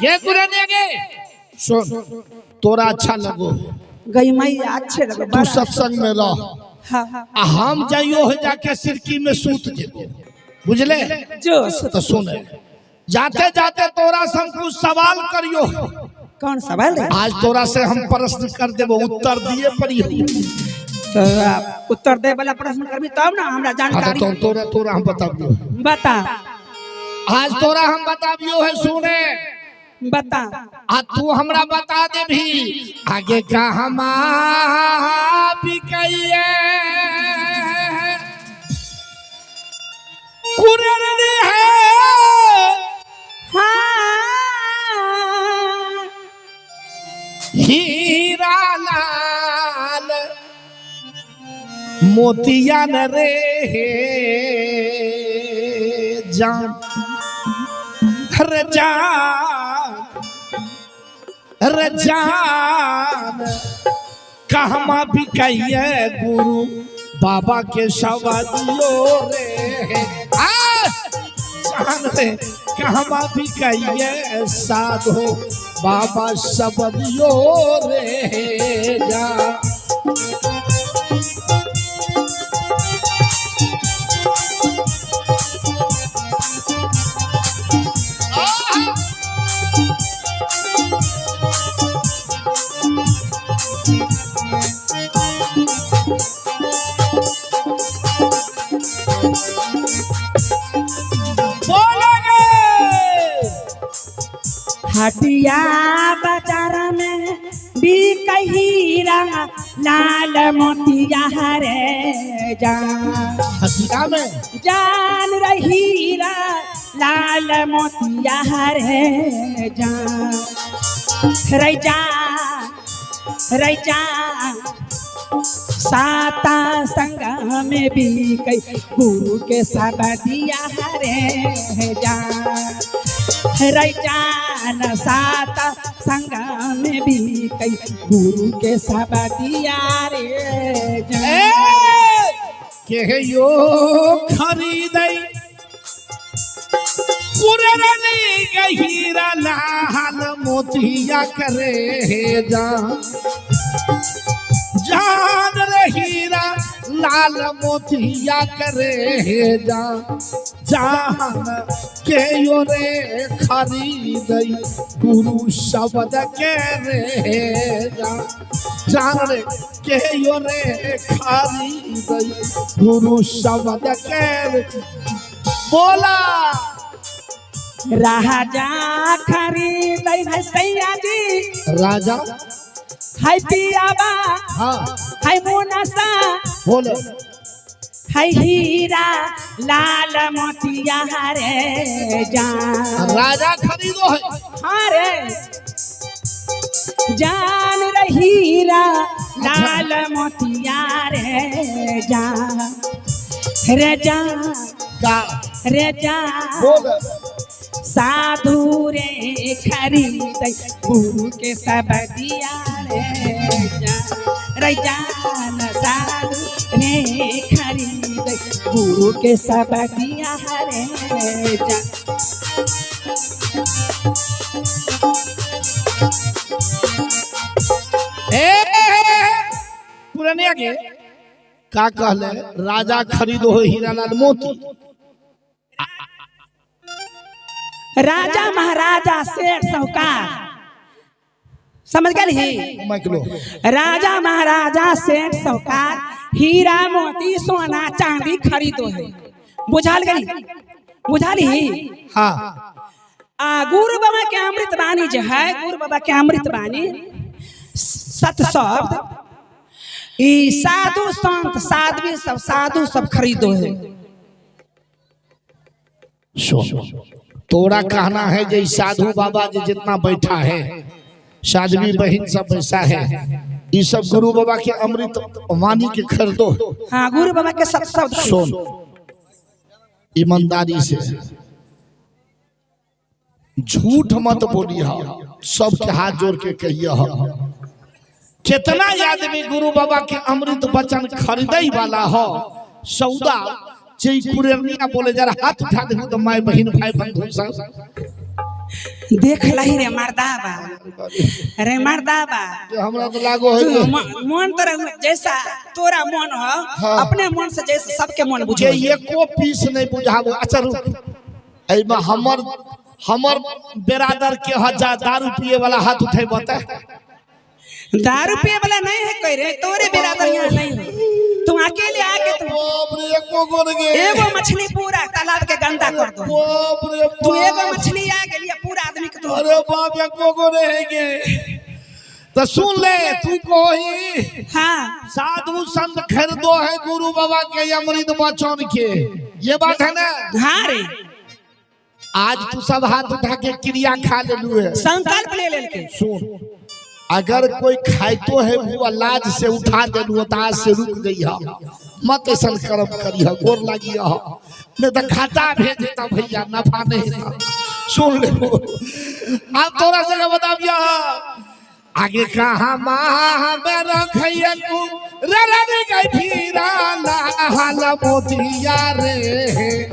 ये कुरान के सुन तोरा अच्छा लगो गई मई अच्छे लगे तू सत्संग में रह। हाँ हम जाइयो हो जाके सिरकी में सूत जेबो बुझले जो तो सुन जाते जाते तोरा से हम कुछ सवाल करियो। कौन सवाल है? आज तोरा से हम प्रश्न कर देबो उत्तर दिए पड़ियो। तो उत्तर दे वाला प्रश्न करबी तब ना हमरा जानकारी तो तोरा तोरा हम बताबियो बता। आज तोरा हम बताबियो है सुने बता आ तू हमरा बता दे भी आगे का हम बिकैया कुरान है हाँ हीरा लाल मोतिया न रे जान जान कहमा भी कहिए गुरु बाबा के सवादियो रे जान रे कहमा भी कहिए साधो बाबा सबदियो रे जा। हटिया बाजार में बिक हीरा लाल मोतिया रे जान हटिया में जान रही हीरा लाल मोतिया रे जान रैजा साता संग में बिक गुरु के सबदिया रे जान रैजान साता संग में भी कई गुरु के सबदिया रे के यो खरीदई पुरानी हीरा लाल मोतिया करे जान रे हीरा लाल मोतिया करे जान के यो रे खरीदई गुरु शब्द के रे जान रे के यो रे खरीदई गुरु शब्द के रे बोला राजा खरीदई भैया जी राजा हाय पियाबा हाँ हाय मोनसा बोले हाय हीरा लाल मोतिया रे जान राजा खरीदो है हाँ रे जान रे हीरा लाल मोतिया रे जान रे जान का रे जान बोले साधु रे खरीदई गुरु के सबदिया रे जान साधु रे खरीदई गुरु के सबदिया रे जान। पुरानिया के का कहले राजा खरीदो है हीरा लाल मोती राजा महाराजा शेर साहूकार समझ गए ही राजा महाराजा शेर साहूकार हीरा मोती सोना चांदी खरीदो है बुझाल गई बुझाली हाँ गुरु बाबा के अमृत बानी जो है गुरु बाबा के अमृत बानी सत शब्द ई साधु संत साध्वी सब साधु सब खरीदो है। तोरा कहना है जो साधु बाबा जो जितना बैठा है साध्वी बहन सब बैसा है ये सब गुरु बाबा के अमृत वाणी के खरीदो। हाँ गुरु बाबा के सत शब्द सुन ईमानदारी से झूठ मत बोलिए सबके हाथ जोड़ के कहिए कितना आदमी गुरु बाबा के अमृत वचन खरीदे वाला हो सौदा जे कुरेरनिया बोले जरा हाथ उठा दे तो माय बहन भाई बंधु सब देख लही रे मर्दाबा, रे मर्दाबा हमरा तो लागो है मन तोरा जैसा तोरा मन हो, अपने मन से जैसे सबके मन बुझे एको पीस नहीं बुझाबो। अच्छा रुक, एमे हमर बेरादर के हजार दारू पिए वाला हाथ उठे बता। दारू पिए वाला नहीं है कोई रे, तोरे बेरादर यहाँ नहीं है। तुम अकेले आके तुम एगो मछली पूरा तालाब के गंदा कर दो। तू एगो मछली आ गेली पूरा आदमी के तो। अरे बाप एको गो रहेंगे तो सुन ले तू कोई। हाँ साधु संत खरीदो है गुरु बाबा के अमृत बचन के, ये बात है ना। हाँ रे, आज तू सब हाथ उठा के क्रिया खा ले लू है, संकल्प ले ले के। सुन, अगर कोई खाइतो है वो लाज से उठा दे आज से रुक गई है, मत ऐसा कर्म करी है, गोर लगी है, नहीं तो घाटा भेज देता भैया, नफा नहीं था। सुन ले अब थोड़ा सा बता दिया आगे कहा माँ में रखिए तू रे गई फिरा लाल मोतिया रे,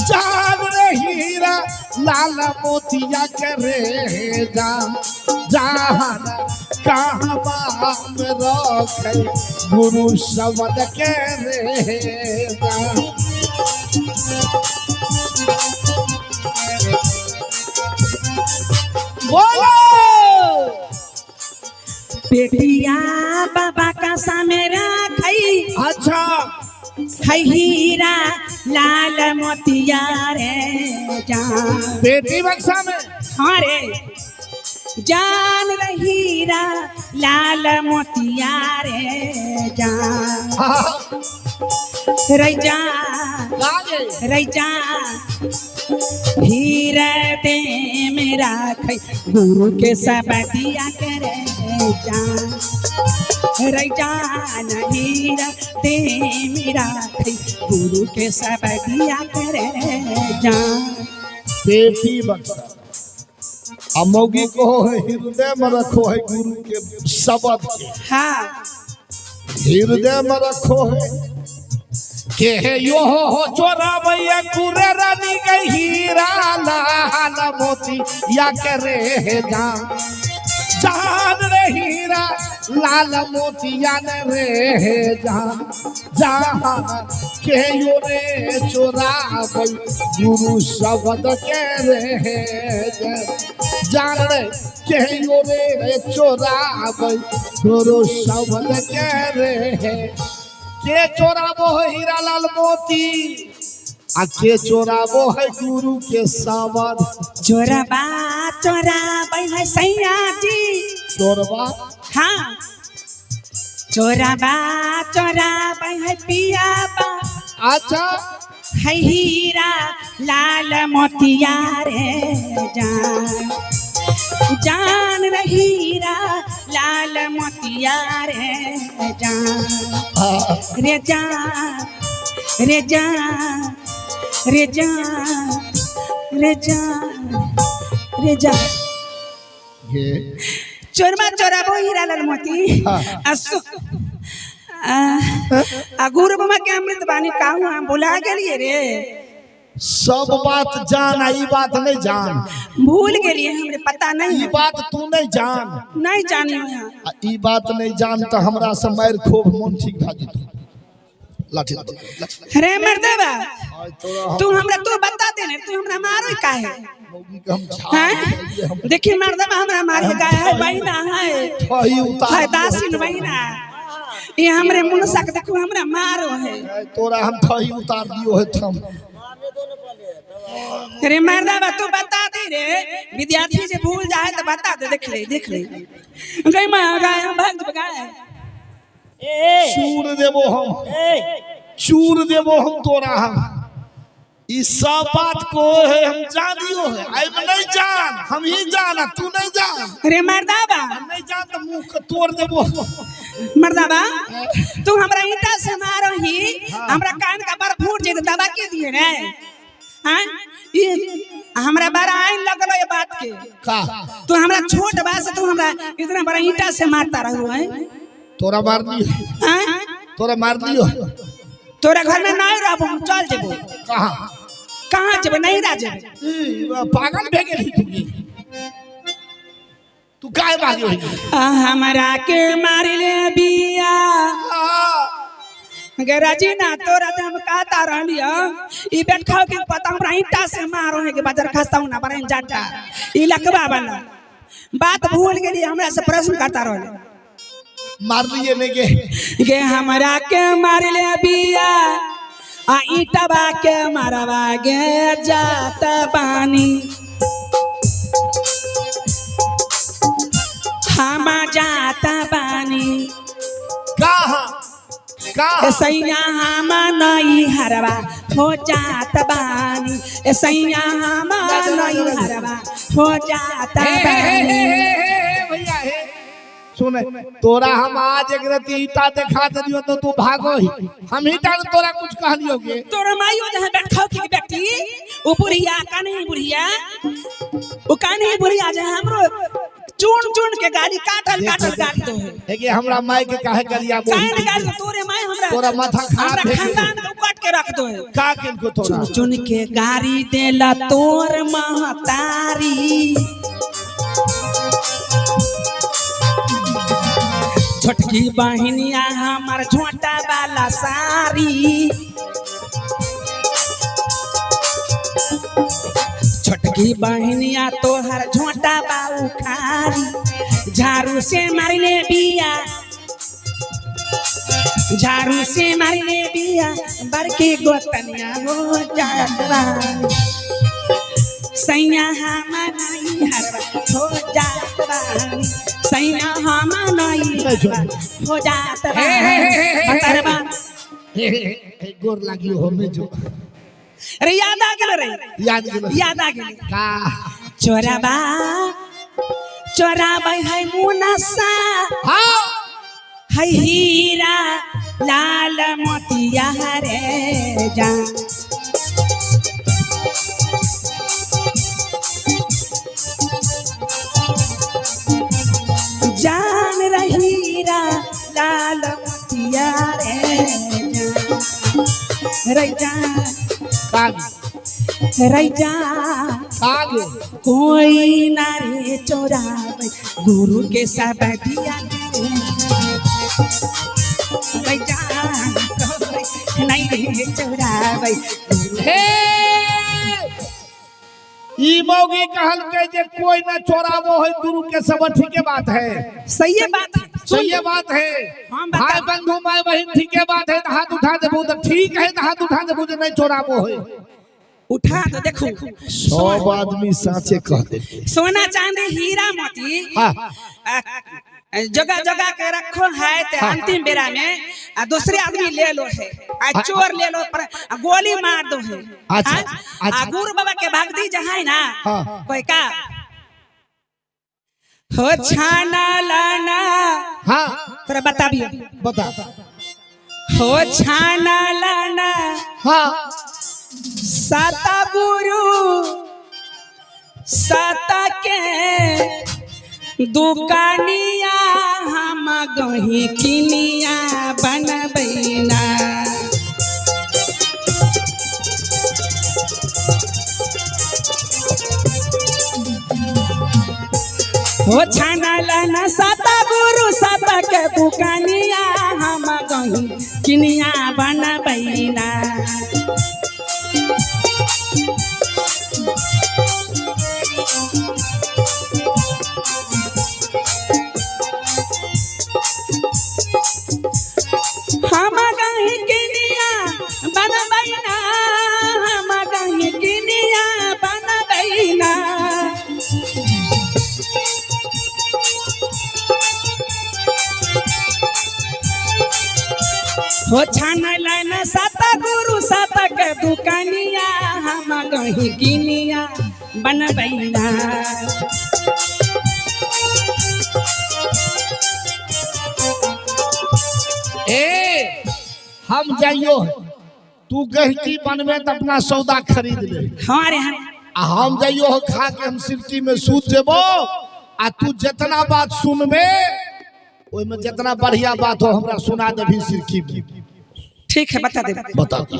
जान रे हीरा लाल मोतिया के रे जान जान कहाँ में रखे गुरु शब्द के रे जान। बोलो बेटिया बाबा का सामने रखई, अच्छा है हीरा लाल मोतिया रे जान। बेटी बक्सा में हाँ रे, जान रे हीरा लाल मोतिया रे जान। रे जान रे जान हीरा दे मेरा खई गुरु के सब दिया करे जान। रे जान हीरा दे मेरा खई गुरु के सब दिया करे जान। बेटी बक्सा अमोगी को हृदय में रखो है गुरु के शब्द के। हाँ हृदय में रखो है के यो हो चोरा भैया कुरे रानी के हीरा लाल मोती या करे जान जान रे हीरा लाल मोतिया रे जान जान के यो रे चोरा गुरु शब्द के रे जान रे के यो रे चोरा गुरु शब्द के रे। के चोराबो है हीरा लाल मोती आ के चोराबो है गुरु के शब्द। चोरबा चोराबै है सैया जी, चोरबा हाँ चोरबा चोराबै है पियाबा, अच्छा है हीरा लाल मोतिया रे जान जान रे हीरा लाल मोतिया रे जान। रे जान रे जान रे जान रे जान रे जान चोरमा चोराबो हीरा लाल मोती असु आ गुरु बाबा के अमृत बानी कहूँ हम भुला गेलिए रे। सब बात जान आई बात नहीं जान, भूल गेलिए हमरे पता नहीं। ई बात तू नहीं जान, नहीं जानी ई बात नहीं जान तो हमरा से मार खूब मन ठीक भा जितो लाठी। अरे मर्दबा तू हमरा तू बता दे ने, तू हमरा मारो काहे? हां देखी मर्दबा हमरा मारे गाय है बहिना है, थई उतार है दासिन बहिना, ये हमरे मुंह सक देखो हमरा मारो है। तोरा हम थई उतार दियो है थम। अरे मर्दबा तू बता दे रे, विद्यार्थी से भूल जाए तो बता दे। देख ले गई मैं गाय भक्त गाय चूर देबो हम, चूर देबो हम तोरा। हम इस सब बात को है हम जानियो है, आई नहीं जान, हम ही जाना तू नहीं जान। अरे मर्दबा नहीं जान तो मुंह को तोड़ देबो। मर्दबा तू हमरा ईंटा से मारो ही, हमरा कान का बार फूट जे दबा के दिए रे। हां ये हमरा बड़ा आइन लगलो ये बात के का तू हमरा छोट बा से तू हमरा इतना बड़ा ईंटा से मारता रहू है। तोरा मार दियो, हां तोरा मार दियो। तोरा घर में नहीं रहबो, चल जेबो। कहां कहाँ जब नहीं राजे पागल भे गेली तू काय भागी होई हमरा के मारिले बिया गराजी ना तोरा दम का तारनिया ई बेट खाओ के पता हमरा ईटा से मारो है के बाजार खस्ता ना बरे जाटा ई लकबा बना बात भूल गेली हमरा से प्रश्न करता रहले मार लिए ने गे हमरा के मारिले बिया आ ईटा बा के मारवा गे जाता पानी हम जाता पानी कहा सैया हम नहीं हरवा हो जाता बानी सैया हम नहीं हरवा हो जाता बानी भैया हे सुने तोरा हम आज एक रति ईटा दिखा दियो तो तू भागो ही हम ईटा तोरा कुछ कह दियोगे तोरा माइयो जहां बैठो की बेटी ओ बुढ़िया कानी बुढ़िया ओ कानी बुढ़िया जे हमरो चून चून के गाड़ी काटल गाड़ी दो है कि हमरा माई के काहे गरिया बोल काहे गाड़ी तोरे माई हमरा तोरा माथा खराब हमरा खानदान को काट के रख दो का किन को तोरा चुन के गाड़ी देला तोर महतारी छोटकी बहनिया हमर झोटा वाला सारी छोटकी बहनिया तोहर झोटा बाऊ खारी झाड़ू से मारले बिया झाड़ू से मारले बिया बड़की गोतनिया हो जातवा सैया हम नहीं हरवा हो जातवा सैया हम नहीं हरवा हो जातवा बतरवा गोर लागी हो में जो अरे याद आ गेल का चोराबा है मुनसा हां है हीरा लाल मोतिया रे जा जान रही हीरा लाल मोतिया रे जा रैजा कोई नारे चोरावे गुरु के सब दिया रैजा नहीं रे चोरावे हे ई मौगी कहल के जे कोई ना चोरावो है गुरु के सब ठीक बात है सही बात है सही बात है भाई बंधु माई बहन ठीक बात है हाथ उठा देबो तो ठीक है हाथ उठा देबो जो नहीं चोरावो है उठा तो देखो सब आदमी साचे कह देते सोना चांदी हीरा मोती जगह जगह के रखो है ते अंतिम बेरा में दूसरे आदमी ले लो है चोर ले लो पर गोली मार दो है अच्छा गुरु बाबा के भक्ति जहाँ है ना कोई का हो छाना लाना हाँ तेरा बता भी बता हो छाना लाना हाँ साता गुरु साता के दुकानिया हम गही किनिया बनबैना हो छाना लाना साता गुरु साता के दुकानिया हम गही किनिया बनबैना हम गही किनिया बनबैना हम गही किनिया बनबैना हो छाना लाना साता गुरु साता के दुकानिया हम गही किनिया बनबैना ए हम जाइयो तू गहकी बनबे तो अपना सौदा खरीद ले हमारे हम जाइयो हो खा के हम सिरकी में सूत देबो आ तू जितना बात सुनबे ओइ में जितना बढ़िया बात हो हमरा सुना देभी सिरकी में ठीक है बता दे। बता दी।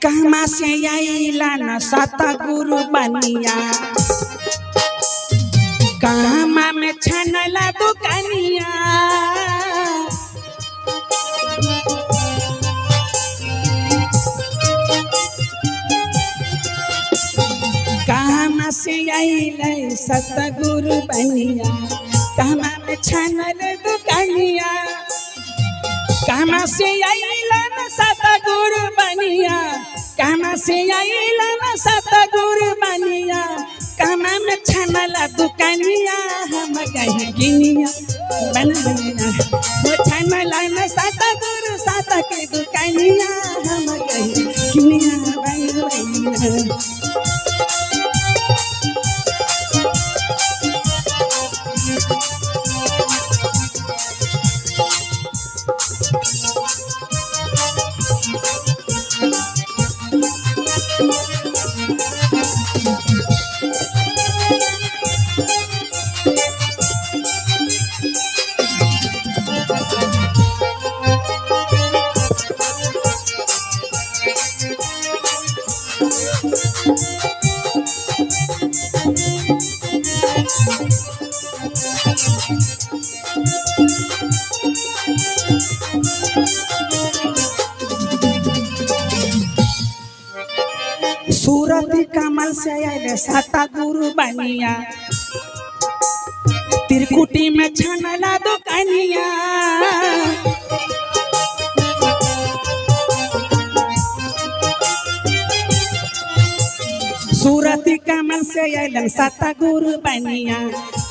कहमा से आइला न सतगुरु बनिया, कहमा में छनला दुकानिया, कहमा से आइला सतगुरु बनिया, कहमा में छनल दुकानिया, कहमा से आइला न सतगुरु बनिया, कहमा से आइला न सतगुरु बनिया, कहमा में छनला दुकानिया, हम कहीं गिनिया बन बनिया, वो छनला न सतगुरु सत के दुकानिया, हम कहीं गिनिया बन बनिया। सूरत कमल से आए सतगुरु बनिया, त्रिकुटी में छनला दुकानिया, सूरत कमल से आए सतगुरु बनिया,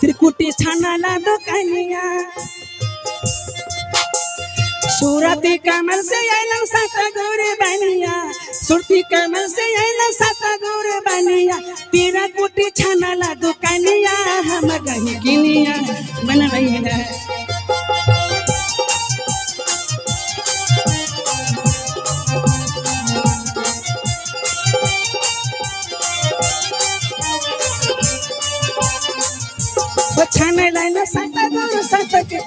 त्रिकुटी छनला दुकानिया, सूरत कमल से आए सतगुरु बनिया, सुरती कमल से आए सतगुरु बनिया, तेरा कुटी छनला दुकानिया, हम कहीं गिनिया बनवैया। वो छनला न सतगुरु सत के